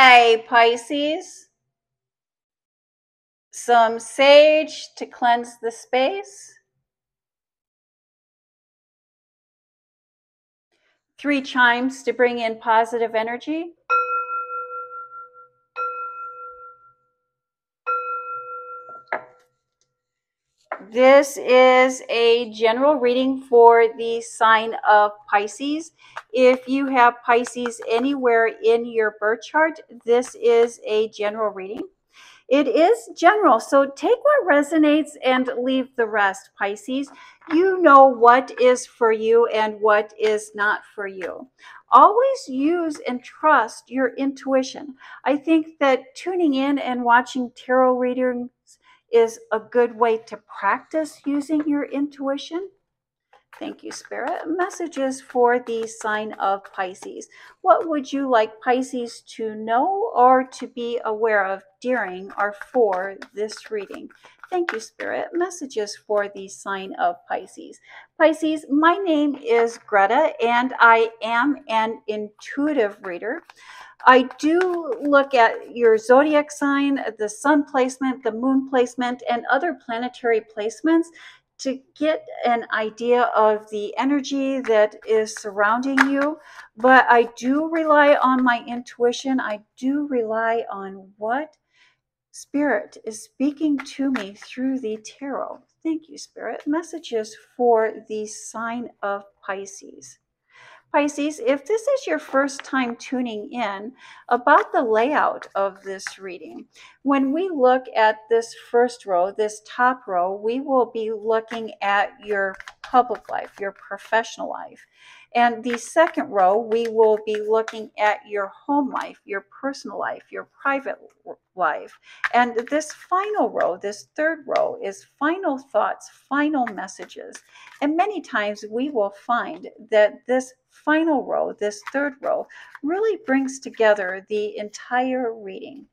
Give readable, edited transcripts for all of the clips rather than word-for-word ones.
Hi, Pisces. Some sage to cleanse the space. 3 chimes to bring in positive energy. This is a general reading for the sign of Pisces. If you have Pisces anywhere in your birth chart, this is a general reading. It is general, so take what resonates and leave the rest, Pisces. You know what is for you and what is not for you. Always use and trust your intuition. I think that tuning in and watching tarot readings is a good way to practice using your intuition. Thank you, Spirit. Messages for the sign of Pisces. What would you like Pisces to know or to be aware of during or for this reading? Thank you, Spirit. Messages for the sign of Pisces. Pisces, my name is Greta, and I am an intuitive reader. I do look at your zodiac sign, the sun placement, the moon placement, and other planetary placements to get an idea of the energy that is surrounding you. But I do rely on my intuition. I do rely on what Spirit is speaking to me through the tarot. Thank you, Spirit. Messages for the sign of Pisces. Pisces, if this is your first time tuning in, about the layout of this reading, when we look at this first row, this top row, we will be looking at your public life, your professional life. And the second row, we will be looking at your home life, your personal life, your private life. And this final row, this third row, is final thoughts, final messages. And many times we will find that this final row, this third row, really brings together the entire reading.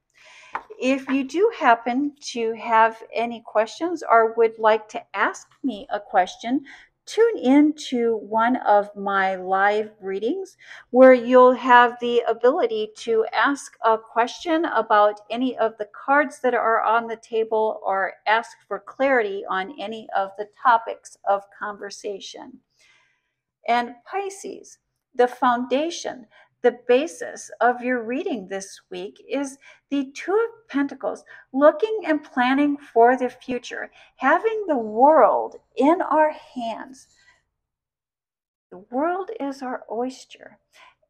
If you do happen to have any questions or would like to ask me a question, tune in to one of my live readings where you'll have the ability to ask a question about any of the cards that are on the table or ask for clarity on any of the topics of conversation. And Pisces, the foundation, the basis of your reading this week is the Two of Pentacles, looking and planning for the future, having the world in our hands. The world is our oyster.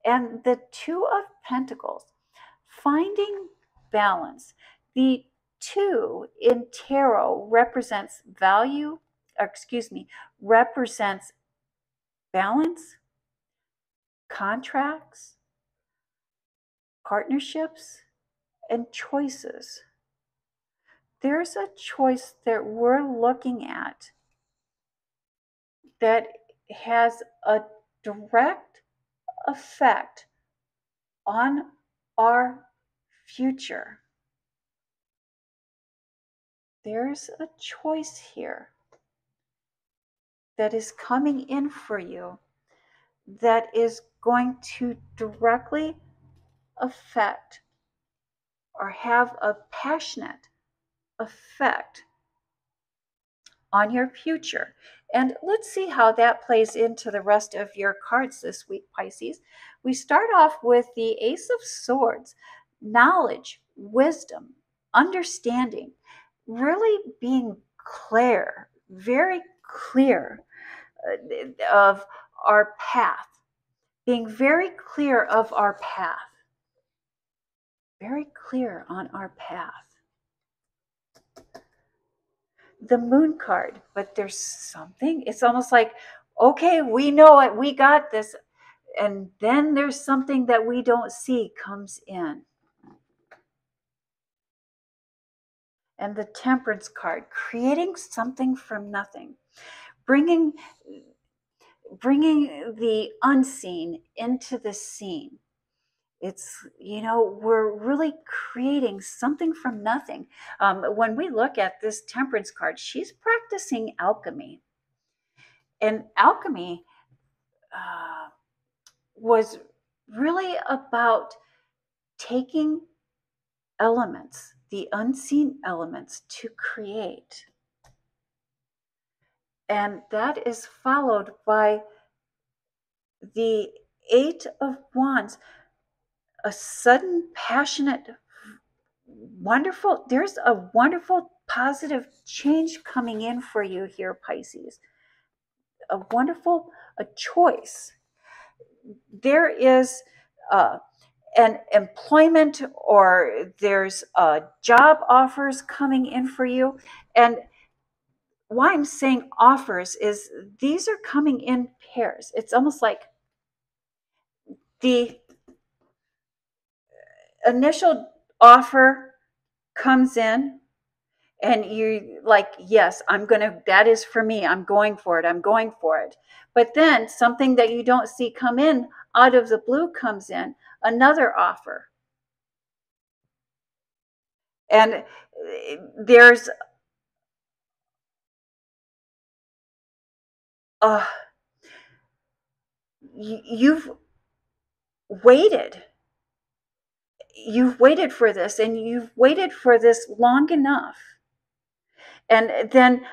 And the Two of Pentacles, finding balance. The two in tarot represents represents balance, contracts, partnerships, and choices. There's a choice that we're looking at that has a direct effect on our future. There's a choice here that is coming in for you that is going to directly affect or have a passionate effect on your future. And let's see how that plays into the rest of your cards this week, Pisces. We start off with the Ace of Swords, knowledge, wisdom, understanding, really being clear, very clear of our path, being very clear of our path, very clear on our path. The Moon card, but there's something, it's almost like, okay, we know it, we got this, and then there's something that we don't see comes in. And the Temperance card, creating something from nothing, bringing the unseen into the scene. It's, we're really creating something from nothing. When we look at this Temperance card, she's practicing alchemy. And alchemy was really about taking elements, the unseen elements to create. And that is followed by the Eight of Wands, a sudden, passionate, wonderful, there's a wonderful, positive change coming in for you here, Pisces. A wonderful choice. There is an employment, or there's job offers coming in for you. And why I'm saying offers is these are coming in pairs. It's almost like the initial offer comes in and you like, yes, that is for me. I'm going for it. But then something that you don't see come in out of the blue comes in, another offer. And there's you've waited. You've waited for this, and you've waited for this long enough. And then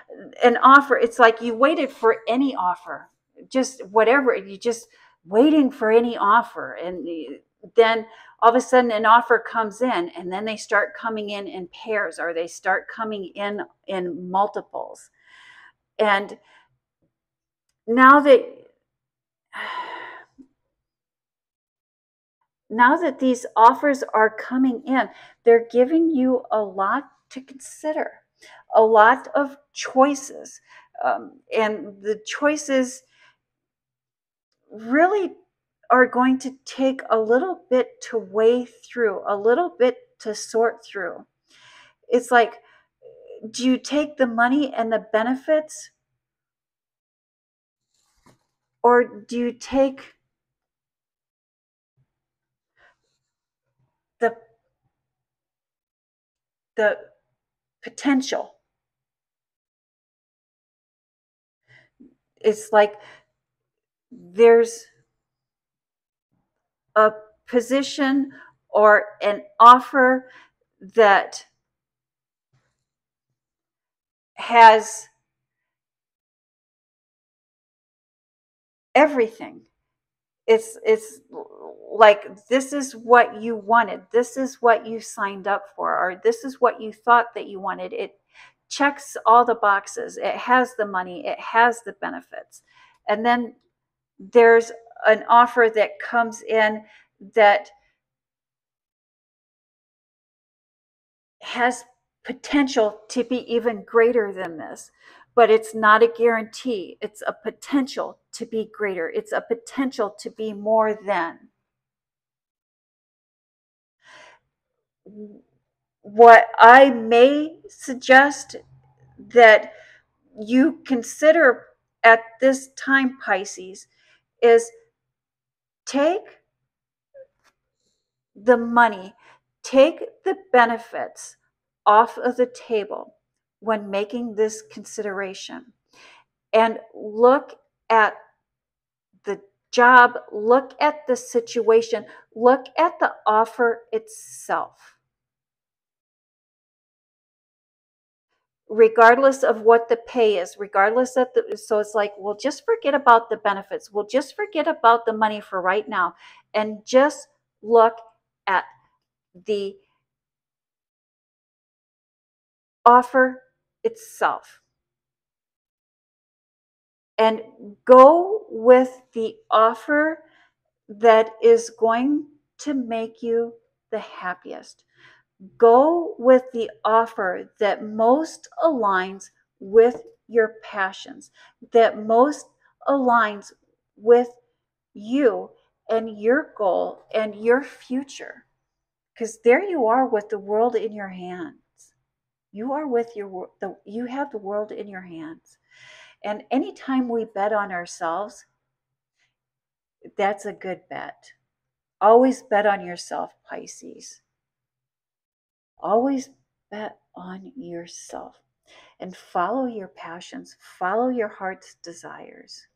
an offer, it's like you waited for any offer, just whatever, you just waiting for any offer. And then all of a sudden an offer comes in, and then they start coming in pairs, or they start coming in multiples. And now that these offers are coming in, they're giving you a lot to consider, a lot of choices. And the choices really are going to take a little bit to weigh through, a little bit to sort through. It's like, do you take the money and the benefits, or do you take the potential? It's like there's a position or an offer that has everything. It's like, this is what you wanted, this is what you signed up for, or this is what you thought that you wanted. It checks all the boxes. It has the money, it has the benefits. And then there's an offer that comes in that has potential to be even greater than this, but it's not a guarantee. It's a potential to be greater. It's a potential to be more than. What I may suggest that you consider at this time, Pisces, is take the money, take the benefits off of the table when making this consideration, and look at the job, look at the situation, look at the offer itself. Regardless of what the pay is, regardless of so it's like, we'll just forget about the benefits. We'll just forget about the money for right now, and just look at the offer itself. And go with the offer that is going to make you the happiest. Go with the offer that most aligns with your passions, that most aligns with you and your goal and your future. Because there you are with the world in your hands. You are with you have the world in your hands. And anytime we bet on ourselves, that's a good bet. Always bet on yourself, Pisces. Always bet on yourself and follow your passions, follow your heart's desires.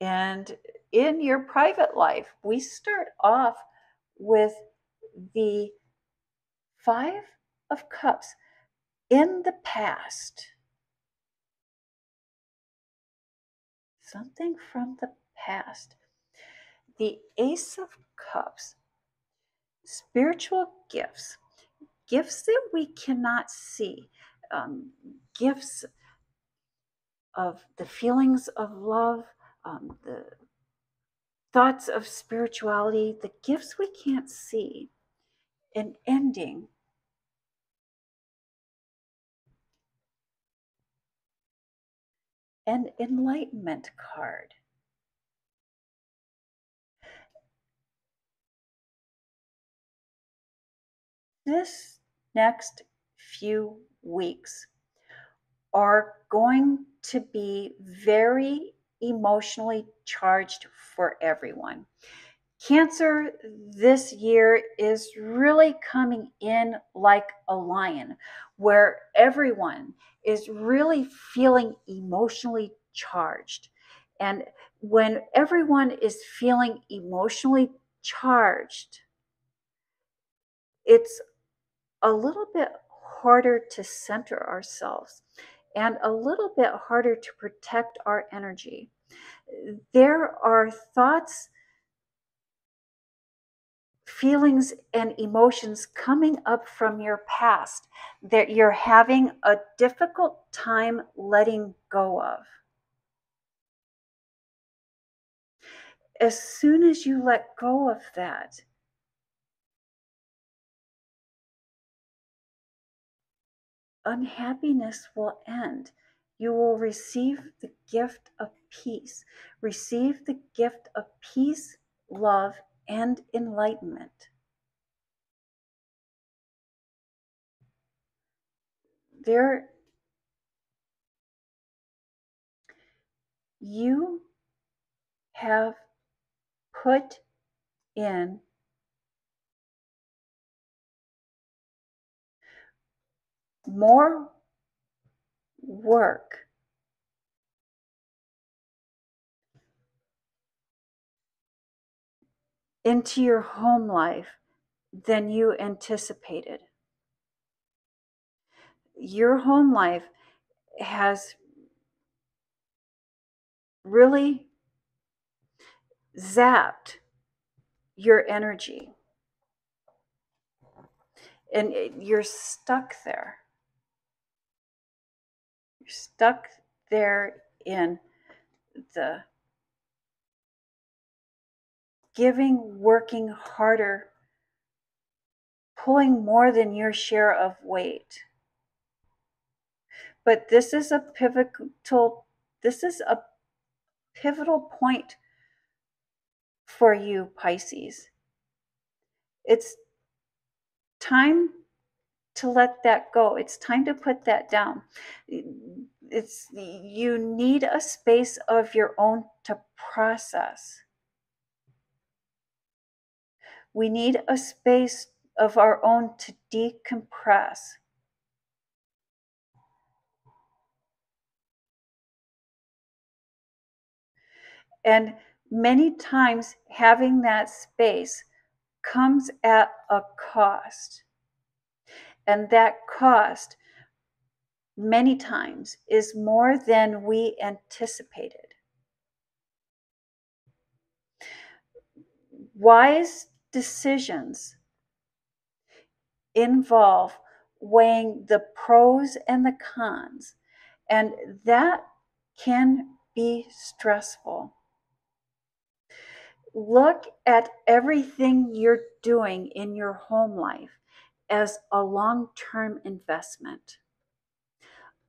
And in your private life, we start off with the Five of Cups in the past. Something from the past. The Ace of Cups. Spiritual gifts. Gifts that we cannot see. Gifts of the feelings of love, the thoughts of spirituality, the gifts we can't see. An ending. An enlightenment card. This next few weeks are going to be very emotionally charged for everyone. Cancer this year is really coming in like a lion, where everyone is really feeling emotionally charged. And when everyone is feeling emotionally charged, it's a little bit harder to center ourselves and a little bit harder to protect our energy. There are thoughts, feelings, and emotions coming up from your past that you're having a difficult time letting go of. As soon as you let go of that, unhappiness will end. You will receive the gift of peace. Receive the gift of peace, love, and enlightenment. You have put in more work into your home life than you anticipated. Your home life has really zapped your energy, and you're stuck there. You're stuck there in the giving, working harder, pulling more than your share of weight. But this is a pivotal point for you, Pisces. It's time to let that go. It's time to put that down. You need a space of your own to process. We need a space of our own to decompress. And many times having that space comes at a cost. And that cost, many times, is more than we anticipated. Wise decisions involve weighing the pros and the cons, and that can be stressful. Look at everything you're doing in your home life as a long-term investment.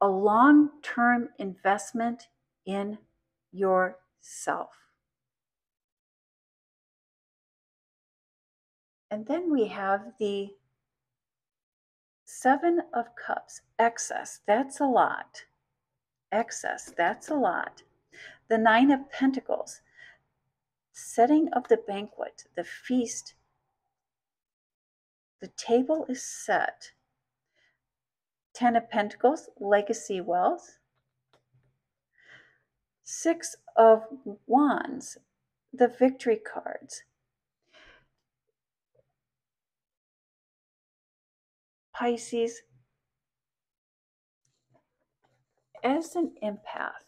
A long-term investment in yourself. And then we have the Seven of Cups. Excess, that's a lot. Excess, that's a lot. The Nine of Pentacles. Setting of the banquet, the feast. The table is set. Ten of Pentacles, legacy wealth. Six of Wands, the victory cards. Pisces, as an empath,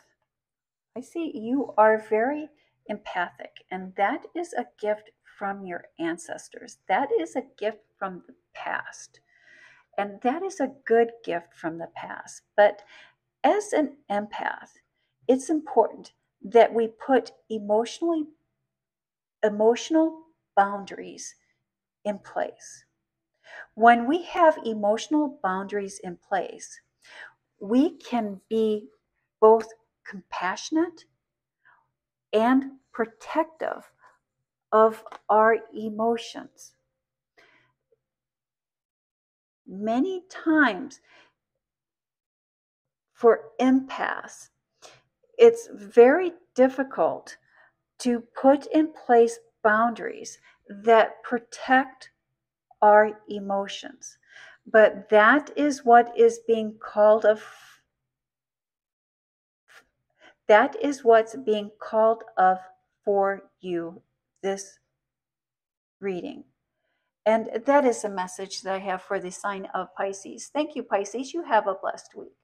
I see you are very empathic, and that is a gift from your ancestors. That is a gift from the past, and that is a good gift from the past. But as an empath, it's important that we put emotional boundaries in place. When we have emotional boundaries in place, we can be both compassionate and protective of our emotions. Many times for empaths, it's very difficult to put in place boundaries that protect our emotions. But that is what is being called of that is what's being called of for you this reading. And that is a message that I have for the sign of Pisces. Thank you, Pisces. You have a blessed week.